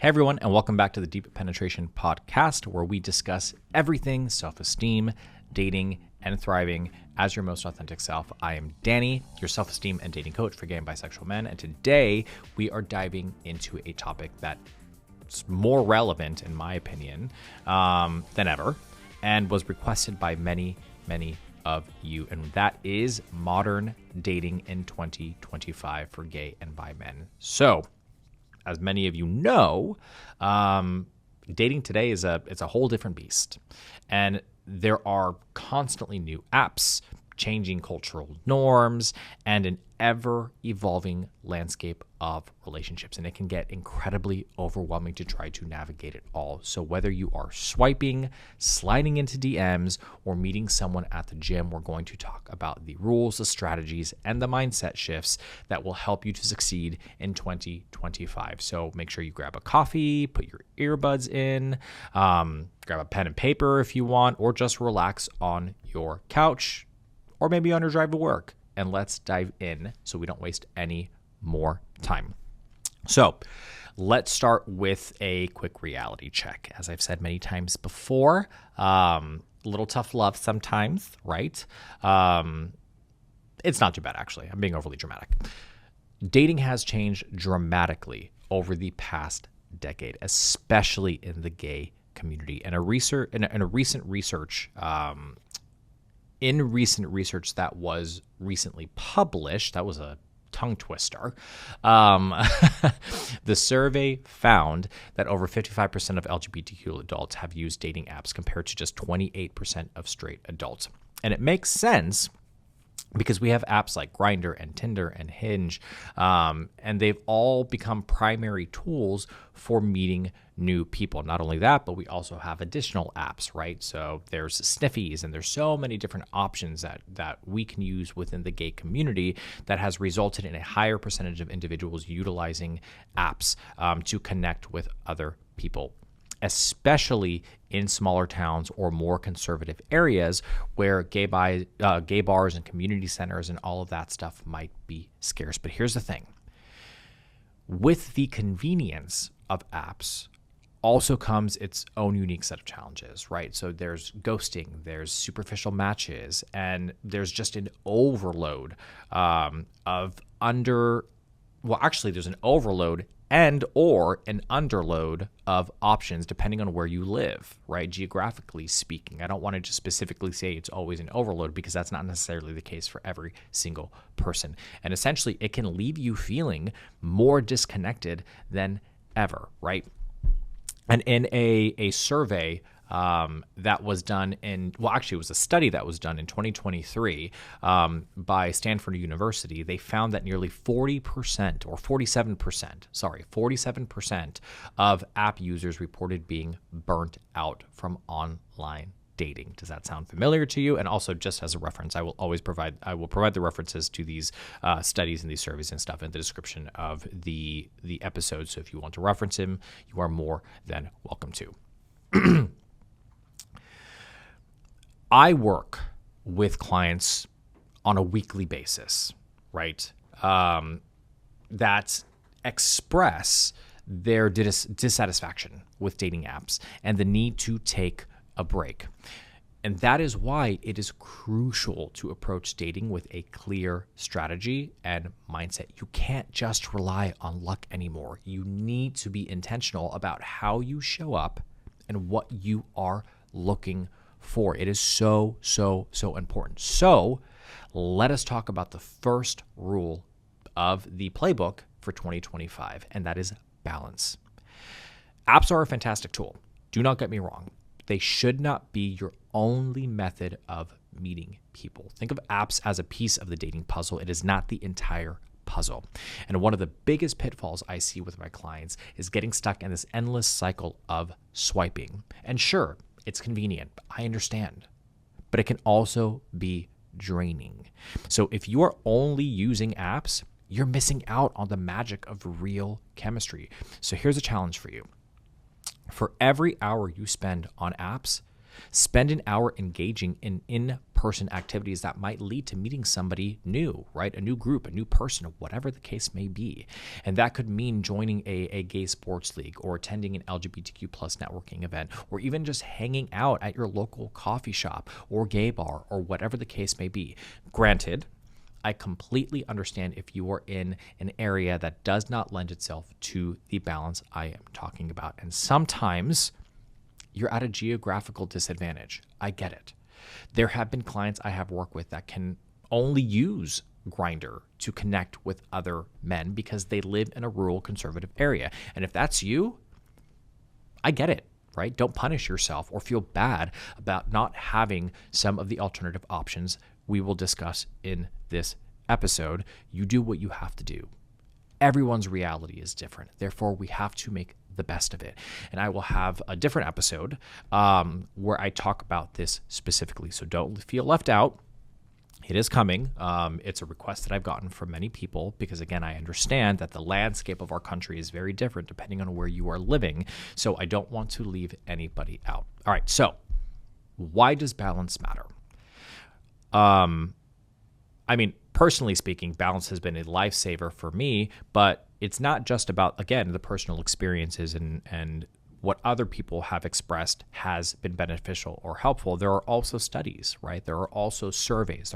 Hey everyone, and welcome back to the Deep Penetration Podcast, where we discuss everything self-esteem, dating, and thriving as your most authentic self. I am Danny, your self-esteem and dating coach for gay and bisexual men, and today we are diving into a topic that's more relevant, in my opinion, than ever, and was requested by many of you, and that is modern dating in 2025 for gay and bi men. So, as many of you know, dating today it's a whole different beast, and there are constantly new apps, changing cultural norms, and an ever-evolving landscape of relationships, and it can get incredibly overwhelming to try to navigate it all. So whether you are swiping, sliding into DMs, or meeting someone at the gym, we're going to talk about the rules, the strategies, and the mindset shifts that will help you to succeed in 2025. So make sure you grab a coffee, put your earbuds in, grab a pen and paper if you want, or just relax on your couch, or maybe on your drive to work, and let's dive in so we don't waste any more time. So let's start with a quick reality check. As I've said many times before, a little tough love sometimes, right? It's not too bad, actually. I'm being overly dramatic. Dating has changed dramatically over the past decade, especially in the gay community. And in recent research that was recently published, that was a tongue twister, the survey found that over 55% of LGBTQ adults have used dating apps compared to just 28% of straight adults. And it makes sense because we have apps like Grindr and Tinder and Hinge, and they've all become primary tools for meeting new people. Not only that, but we also have additional apps, right? So there's Sniffies, and there's so many different options that we can use within the gay community that has resulted in a higher percentage of individuals utilizing apps to connect with other people, especially in smaller towns or more conservative areas where gay bars and community centers and all of that stuff might be scarce. But here's the thing. With the convenience of apps also comes its own unique set of challenges, right? So there's ghosting, there's superficial matches, and there's just an overload there's an overload and or an underload of options depending on where you live, right? Geographically speaking. I don't want to just specifically say it's always an overload because that's not necessarily the case for every single person. And essentially, it can leave you feeling more disconnected than ever, right? And in a survey that was done it was a study that was done in 2023 by Stanford University, they found that nearly 47% of app users reported being burnt out from online dating. Does that sound familiar to you? And also, just as a reference, I will provide the references to these studies and these surveys and stuff in the description of the episode. So if you want to reference them, you are more than welcome to. I work with clients on a weekly basis, right? That express their dissatisfaction with dating apps and the need to take a break. And that is why it is crucial to approach dating with a clear strategy and mindset. You can't just rely on luck anymore. You need to be intentional about how you show up and what you are looking for. It is so important. So let us talk about the first rule of the playbook for 2025, and that is balance. Apps are a fantastic tool. Do not get me wrong. They should not be your only method of meeting people. Think of apps as a piece of the dating puzzle. It is not the entire puzzle. And one of the biggest pitfalls I see with my clients is getting stuck in this endless cycle of swiping. And sure, it's convenient. I understand. But it can also be draining. So if you are only using apps, you're missing out on the magic of real chemistry. So here's a challenge for you. For every hour you spend on apps, Spend an hour engaging in in-person activities that might lead to meeting somebody new, right? A new group, a new person, whatever the case may be. And that could mean joining a gay sports league or attending an LGBTQ plus networking event, or even just hanging out at your local coffee shop or gay bar or whatever the case may be. Granted, I completely understand if you are in an area that does not lend itself to the balance I am talking about. And sometimes you're at a geographical disadvantage. I get it. There have been clients I have worked with that can only use Grindr to connect with other men because they live in a rural conservative area. And if that's you, I get it, right? Don't punish yourself or feel bad about not having some of the alternative options we will discuss in this episode. You do what you have to do. Everyone's reality is different. Therefore, we have to make the best of it. And I will have a different episode where I talk about this specifically. So don't feel left out. It is coming. It's a request that I've gotten from many people because, again, I understand that the landscape of our country is very different depending on where you are living. So I don't want to leave anybody out. All right. So why does balance matter? I mean, personally speaking, balance has been a lifesaver for me, but it's not just about, again, the personal experiences and what other people have expressed has been beneficial or helpful. There are also studies, right? There are also surveys.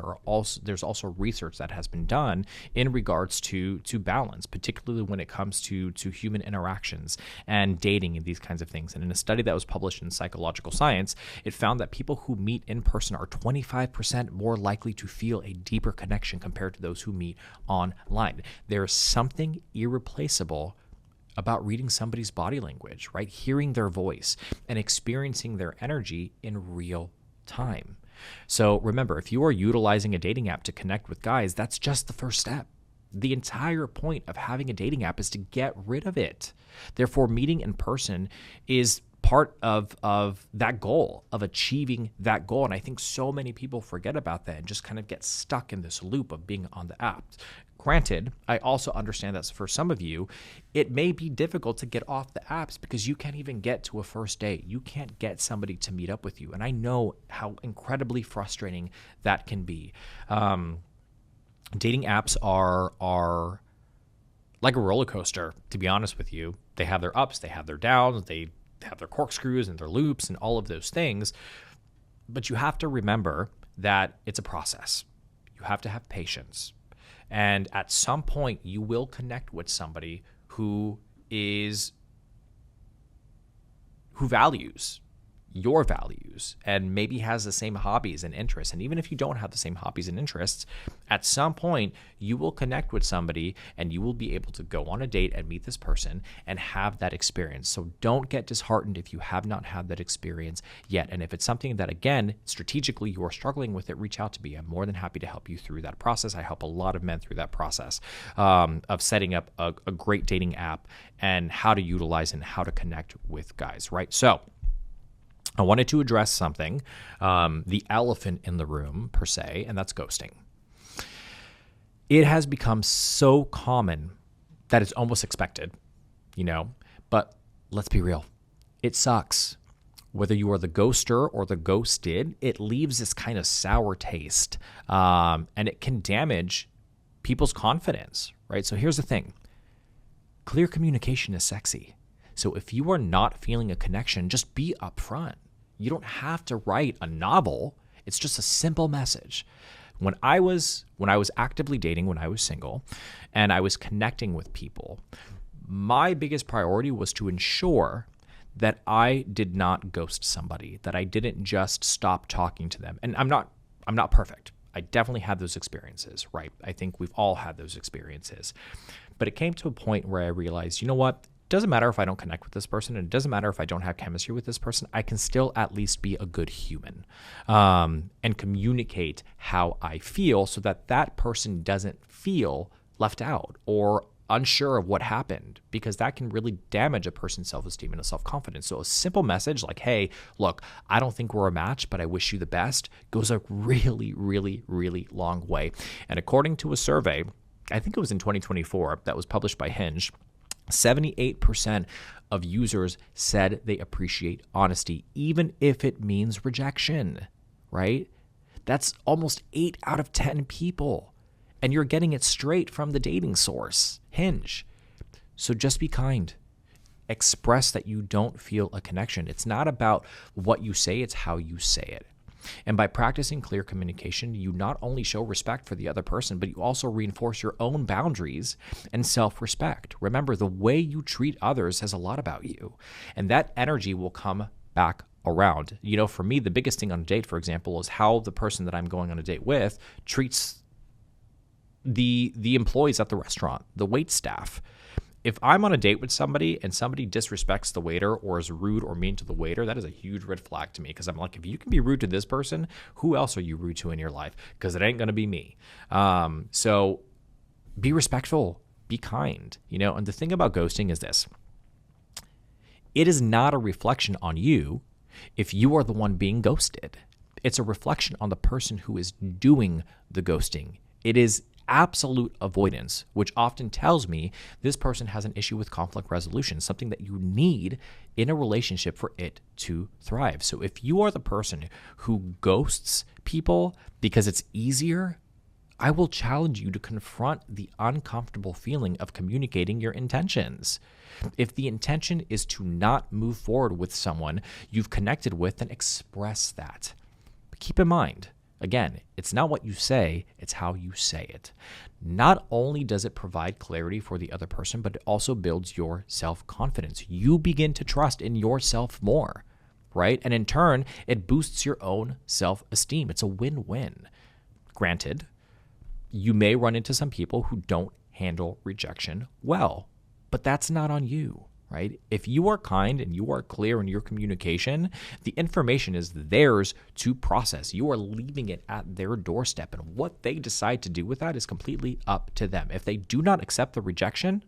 There's also research that has been done in regards to balance, particularly when it comes to human interactions and dating and these kinds of things. And in a study that was published in Psychological Science, it found that people who meet in person are 25% more likely to feel a deeper connection compared to those who meet online. There is something irreplaceable about reading somebody's body language, right? Hearing their voice and experiencing their energy in real time. So remember, if you are utilizing a dating app to connect with guys, that's just the first step. The entire point of having a dating app is to get rid of it. Therefore, meeting in person is part of that goal, of achieving that goal. And I think so many people forget about that and just kind of get stuck in this loop of being on the app. Granted, I also understand that for some of you, it may be difficult to get off the apps because you can't even get to a first date. You can't get somebody to meet up with you. And I know how incredibly frustrating that can be. Dating apps are like a roller coaster, to be honest with you. They have their ups, they have their downs, they have their corkscrews and their loops and all of those things. But you have to remember that it's a process. You have to have patience. And at some point, you will connect with somebody who values your values and maybe has the same hobbies and interests. And even if you don't have the same hobbies and interests, at some point you will connect with somebody and you will be able to go on a date and meet this person and have that experience. So don't get disheartened if you have not had that experience yet. And if it's something that, again, strategically you are struggling with it, reach out to me. I'm more than happy to help you through that process. I help a lot of men through that process of setting up a great dating app and how to utilize and how to connect with guys, right? So I wanted to address something, the elephant in the room per se, and that's ghosting. It has become so common that it's almost expected, but let's be real. It sucks. Whether you are the ghoster or the ghosted, it leaves this kind of sour taste, and it can damage people's confidence, right? So here's the thing. Clear communication is sexy. So if you are not feeling a connection, just be upfront. You don't have to write a novel. It's just a simple message. When I was actively dating, when I was single, and I was connecting with people, my biggest priority was to ensure that I did not ghost somebody, that I didn't just stop talking to them. And I'm not perfect. I definitely had those experiences, right? I think we've all had those experiences. But it came to a point where I realized, you know what? It doesn't matter if I don't connect with this person, and it doesn't matter if I don't have chemistry with this person. I can still at least be a good human and communicate how I feel so that that person doesn't feel left out or unsure of what happened, because that can really damage a person's self-esteem and self-confidence. So a simple message like, hey, look, I don't think we're a match, but I wish you the best, goes a really, really, really long way. And according to a survey, I think it was in 2024, that was published by Hinge, 78% of users said they appreciate honesty, even if it means rejection, right? That's almost 8 out of 10 people. And you're getting it straight from the dating source, Hinge. So just be kind. Express that you don't feel a connection. It's not about what you say, it's how you say it. And by practicing clear communication, you not only show respect for the other person, but you also reinforce your own boundaries and self-respect. Remember, the way you treat others says a lot about you, and that energy will come back around. For me, the biggest thing on a date, for example, is how the person that I'm going on a date with treats the employees at the restaurant, the wait staff. If I'm on a date with somebody and somebody disrespects the waiter or is rude or mean to the waiter, that is a huge red flag to me, because I'm like, if you can be rude to this person, who else are you rude to in your life? Because it ain't going to be me. So be respectful, be kind, and the thing about ghosting is this. It is not a reflection on you if you are the one being ghosted. It's a reflection on the person who is doing the ghosting. It is absolute avoidance, which often tells me this person has an issue with conflict resolution, something that you need in a relationship for it to thrive. So if you are the person who ghosts people because it's easier, I will challenge you to confront the uncomfortable feeling of communicating your intentions. If the intention is to not move forward with someone you've connected with, then express that. But keep in mind, again, it's not what you say, it's how you say it. Not only does it provide clarity for the other person, but it also builds your self-confidence. You begin to trust in yourself more, right? And in turn, it boosts your own self-esteem. It's a win-win. Granted, you may run into some people who don't handle rejection well, but that's not on you. Right? If you are kind and you are clear in your communication, the information is theirs to process. You are leaving it at their doorstep, and what they decide to do with that is completely up to them. If they do not accept the rejection,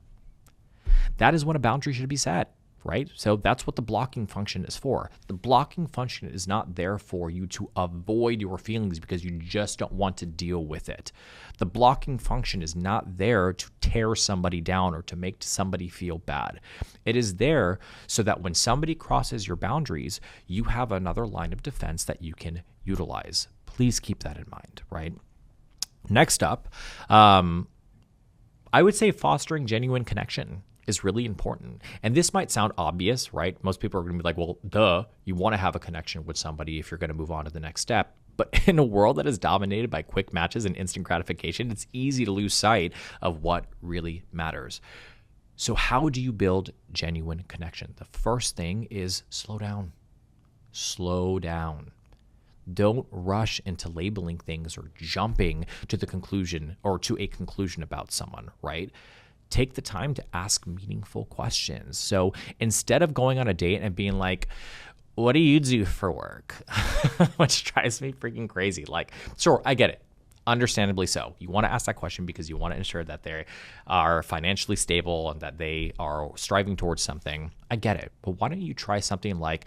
that is when a boundary should be set, right? So that's what the blocking function is for. The blocking function is not there for you to avoid your feelings because you just don't want to deal with it. The blocking function is not there to tear somebody down or to make somebody feel bad. It is there so that when somebody crosses your boundaries, you have another line of defense that you can utilize. Please keep that in mind, right? Next up, I would say fostering genuine connection is really important. And this might sound obvious, right? Most people are going to be like, well, duh, you want to have a connection with somebody if you're going to move on to the next step. But in a world that is dominated by quick matches and instant gratification, it's easy to lose sight of what really matters. So how do you build genuine connection? The first thing is slow down. Slow down. Don't rush into labeling things or jumping to the conclusion or to a conclusion about someone, right? Take the time to ask meaningful questions. So instead of going on a date and being like, what do you do for work? Which drives me freaking crazy. Like, sure, I get it. Understandably so. You want to ask that question because you want to ensure that they are financially stable and that they are striving towards something. I get it. But why don't you try something like,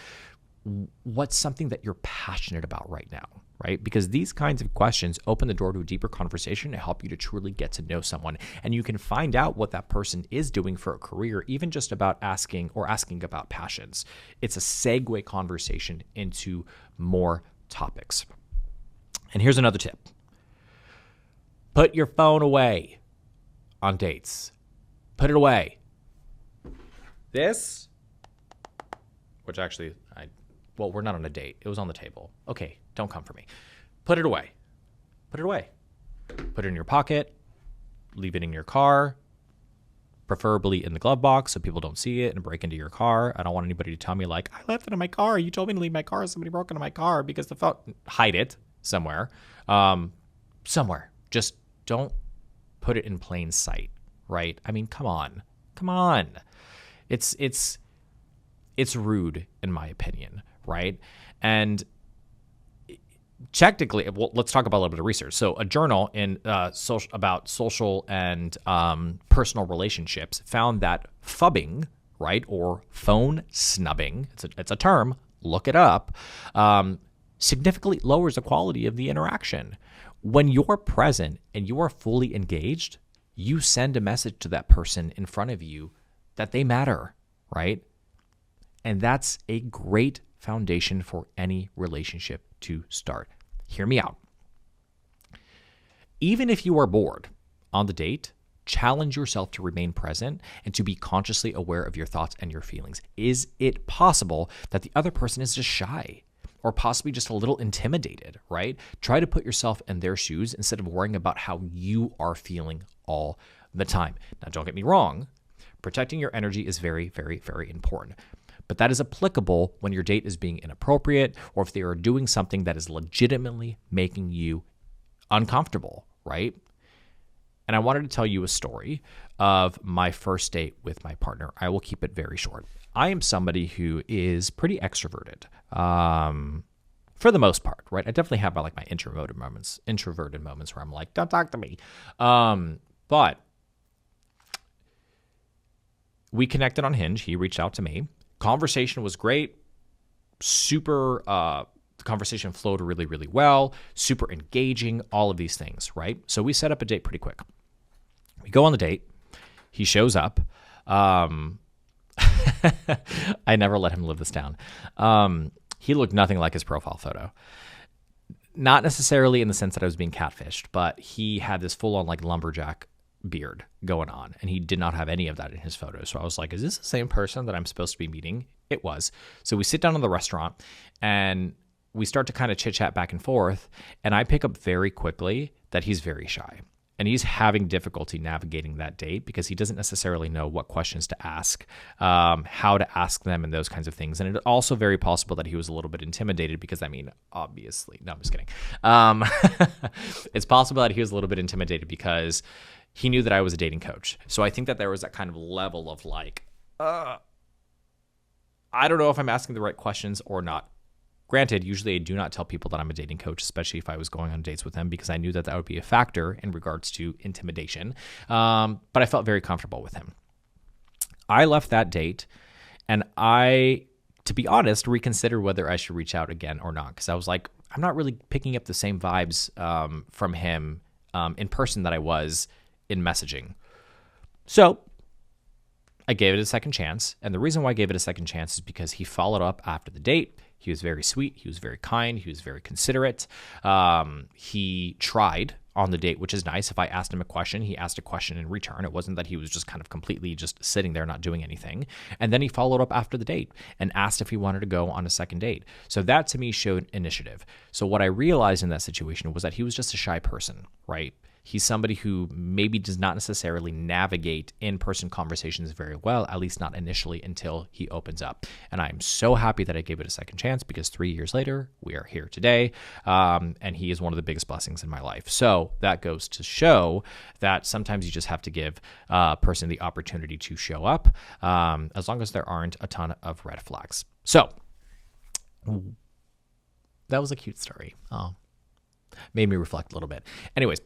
what's something that you're passionate about right now, right? Because these kinds of questions open the door to a deeper conversation and help you to truly get to know someone. And you can find out what that person is doing for a career, even just about asking about passions. It's a segue conversation into more topics. And here's another tip. Put your phone away on dates. Put it away. This, which actually, we're not on a date. It was on the table. Okay, don't come for me. Put it away. Put it away. Put it in your pocket. Leave it in your car, preferably in the glove box so people don't see it and break into your car. I don't want anybody to tell me like, I left it in my car. You told me to leave my car. Somebody broke into my car because the phone. Hide it somewhere. Somewhere. Just don't put it in plain sight, right? I mean, come on. Come on. It's rude in my opinion, right? And technically, well, let's talk about a little bit of research. So a journal about social and personal relationships found that phubbing, right, or phone snubbing, it's a term, look it up, significantly lowers the quality of the interaction. When you're present and you are fully engaged, you send a message to that person in front of you that they matter, right? And that's a great foundation for any relationship to start. Hear me out. Even if you are bored on the date, challenge yourself to remain present and to be consciously aware of your thoughts and your feelings. Is it possible that the other person is just shy or possibly just a little intimidated, right? Try to put yourself in their shoes instead of worrying about how you are feeling all the time. Now, don't get me wrong. Protecting your energy is very, very, very important. But that is applicable when your date is being inappropriate or if they are doing something that is legitimately making you uncomfortable, right? And I wanted to tell you a story of my first date with my partner. I will keep it very short. I am somebody who is pretty extroverted, for the most part, right? I definitely have my introverted moments where I'm like, don't talk to me. But we connected on Hinge. He reached out to me. Conversation was great. The conversation flowed really, really well. Super engaging, all of these things, right? So we set up a date pretty quick. We go on the date. He shows up. I never let him live this down. He looked nothing like his profile photo. Not necessarily in the sense that I was being catfished, but he had this full-on lumberjack beard going on, and he did not have any of that in his photos. So I was like, is this the same person that I'm supposed to be meeting? It was. So we sit down in the restaurant, and we start to kind of chit-chat back and forth, and I pick up very quickly that he's very shy. And he's having difficulty navigating that date because he doesn't necessarily know what questions to ask, how to ask them, and those kinds of things. And it's also very possible that he was a little bit intimidated because, obviously, no, I'm just kidding. It's possible that he was a little bit intimidated because he knew that I was a dating coach. So I think that there was that kind of level of I don't know if I'm asking the right questions or not. Granted, usually I do not tell people that I'm a dating coach, especially if I was going on dates with them, because I knew that would be a factor in regards to intimidation. But I felt very comfortable with him. I left that date, and I, to be honest, reconsidered whether I should reach out again or not, because I was like, I'm not really picking up the same vibes from him in person that I was in messaging. So I gave it a second chance, and the reason why I gave it a second chance is because he followed up after the date. He was very sweet. He was very kind. He was very considerate. He tried on the date, which is nice. If I asked him a question, he asked a question in return. It wasn't that he was just kind of completely just sitting there not doing anything. And then he followed up after the date and asked if he wanted to go on a second date. So that to me showed initiative. So what I realized in that situation was that he was just a shy person, right? He's somebody who maybe does not necessarily navigate in-person conversations very well, at least not initially until he opens up. And I'm so happy that I gave it a second chance because 3 years later, we are here today. And he is one of the biggest blessings in my life. So that goes to show that sometimes you just have to give a person the opportunity to show up, as long as there aren't a ton of red flags. So that was a cute story. Oh, made me reflect a little bit. Anyways,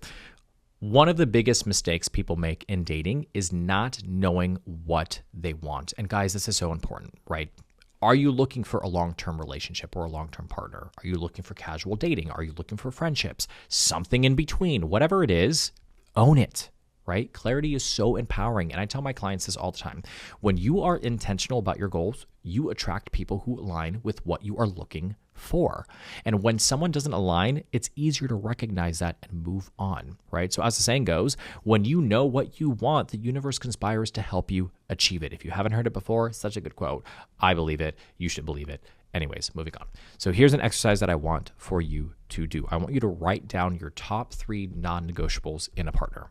one of the biggest mistakes people make in dating is not knowing what they want. And guys, this is so important, right? Are you looking for a long-term relationship or a long-term partner? Are you looking for casual dating? Are you looking for friendships? Something in between, whatever it is, own it, right? Clarity is so empowering. And I tell my clients this all the time. When you are intentional about your goals, you attract people who align with what you are looking for. And when someone doesn't align, it's easier to recognize that and move on, right? So as the saying goes, when you know what you want, the universe conspires to help you achieve it. If you haven't heard it before, such a good quote. I believe it. You should believe it. Anyways, moving on. So here's an exercise that I want for you to do. I want you to write down your top 3 non-negotiables in a partner.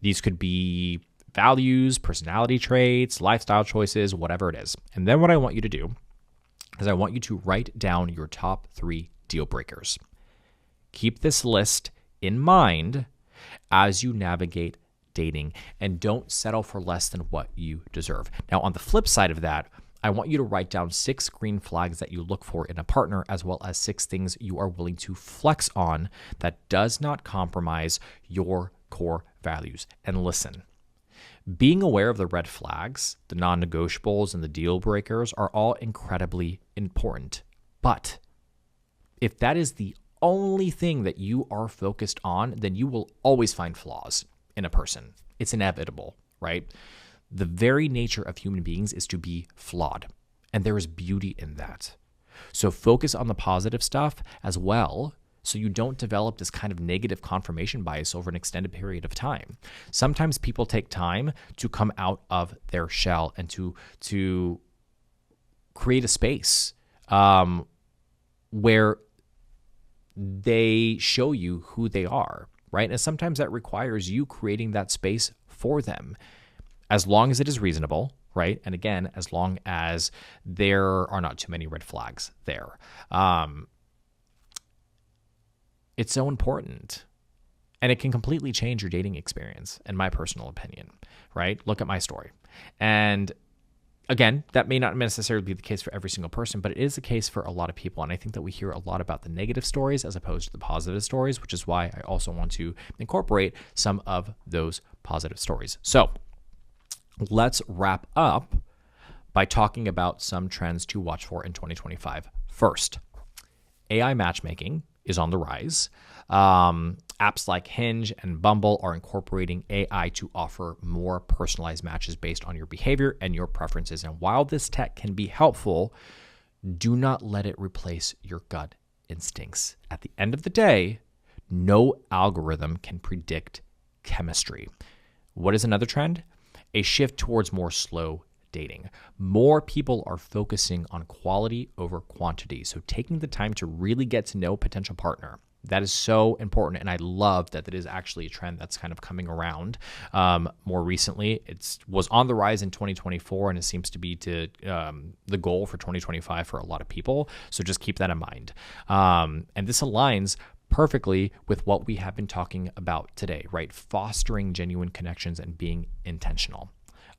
These could be values, personality traits, lifestyle choices, whatever it is. And then what I want you to do is I want you to write down your top 3 deal breakers. Keep this list in mind as you navigate dating and don't settle for less than what you deserve. Now, on the flip side of that, I want you to write down 6 green flags that you look for in a partner, as well as 6 things you are willing to flex on that does not compromise your core values. And listen, being aware of the red flags, the non-negotiables, and the deal breakers are all incredibly important. But if that is the only thing that you are focused on, then you will always find flaws in a person. It's inevitable, right? The very nature of human beings is to be flawed, and there is beauty in that. So focus on the positive stuff as well, so you don't develop this kind of negative confirmation bias over an extended period of time. Sometimes people take time to come out of their shell and to create a space where they show you who they are, right? And sometimes that requires you creating that space for them, as long as it is reasonable, right? And again, as long as there are not too many red flags there. It's so important. And it can completely change your dating experience, in my personal opinion, right? Look at my story. And again, that may not necessarily be the case for every single person, but it is the case for a lot of people. And I think that we hear a lot about the negative stories as opposed to the positive stories, which is why I also want to incorporate some of those positive stories. So let's wrap up by talking about some trends to watch for in 2025. First, AI matchmaking is on the rise. Apps like Hinge and Bumble are incorporating AI to offer more personalized matches based on your behavior and your preferences. And while this tech can be helpful, do not let it replace your gut instincts. At the end of the day, no algorithm can predict chemistry. What is another trend? A shift towards more slow dating. More people are focusing on quality over quantity. So taking the time to really get to know a potential partner, that is so important. And I love that is actually a trend that's kind of coming around more recently. It was on the rise in 2024, and it seems to be the goal for 2025 for a lot of people. So just keep that in mind. And this aligns perfectly with what we have been talking about today, right? Fostering genuine connections and being intentional.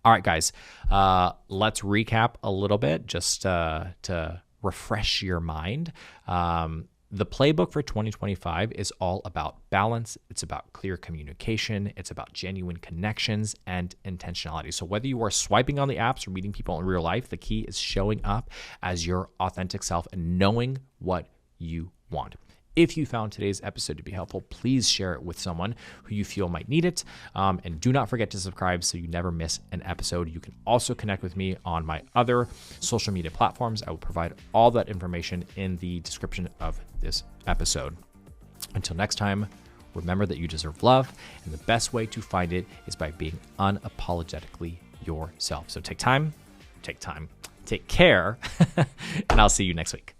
All right, guys, let's recap a little bit just to refresh your mind. The playbook for 2025 is all about balance. It's about clear communication. It's about genuine connections and intentionality. So whether you are swiping on the apps or meeting people in real life, the key is showing up as your authentic self and knowing what you want. If you found today's episode to be helpful, please share it with someone who you feel might need it. And do not forget to subscribe so you never miss an episode. You can also connect with me on my other social media platforms. I will provide all that information in the description of this episode. Until next time, remember that you deserve love, and the best way to find it is by being unapologetically yourself. So take care, and I'll see you next week.